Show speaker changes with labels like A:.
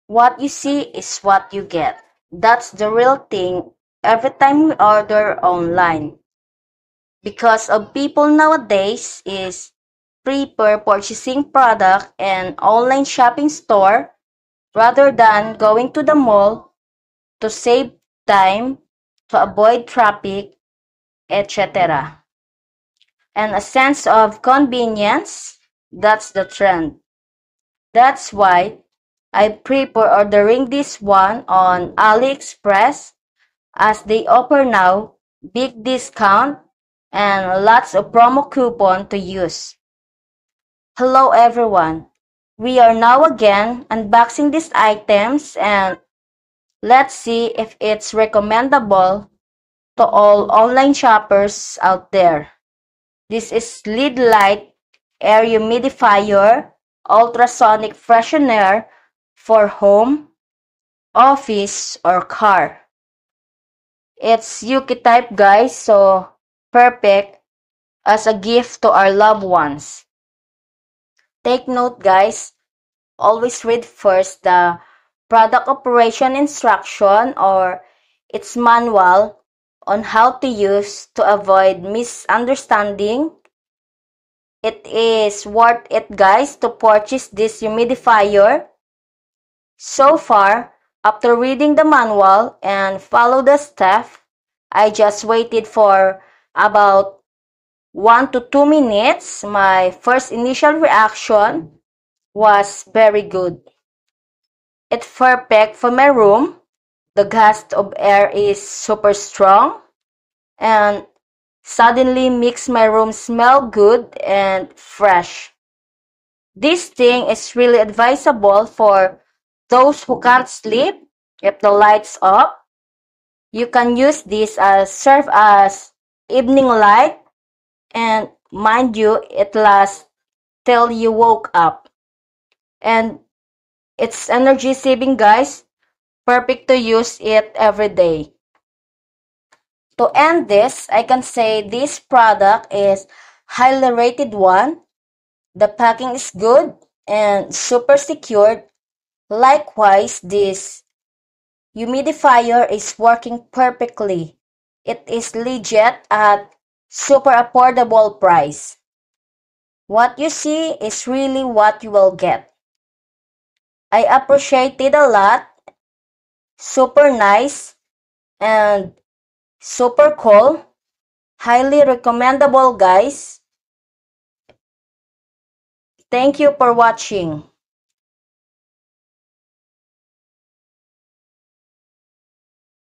A: What you see is what you get. That's the real thing every time we order online. Because of people nowadays is prefer purchasing product and online shopping store rather than going to the mall to save time, to avoid traffic, etc. And a sense of convenience, that's the trend. That's why I prefer ordering this one on AliExpress as they offer now big discount and lots of promo coupon to use. Hello everyone. We are now again unboxing these items and let's see if it's recommendable to all online shoppers out there. This is Lead Light Air Humidifier Ultrasonic Freshener for home, office, or car. It's Yuki type guys, so perfect as a gift to our loved ones. Take note guys, always read first the product operation instruction or its manual on how to use to avoid misunderstanding. It is worth it guys to purchase this humidifier. So far, after reading the manual and follow the steps, I just waited for about 1 to 2 minutes. My first initial reaction was very good. It's perfect for my room. The gust of air is super strong and suddenly makes my room smell good and fresh. This thing is really advisable for those who can't sleep if the lights off. You can use this as serve as evening light and mind you it lasts till you woke up. And it's energy saving guys. Perfect to use it every day. To end this, I can say this product is highly rated one. The packing is good and super secured. Likewise, this humidifier is working perfectly. It is legit at super affordable price. What you see is really what you will get. I appreciate it a lot. Super nice and super cool. Highly recommendable guys. Thank you for watching.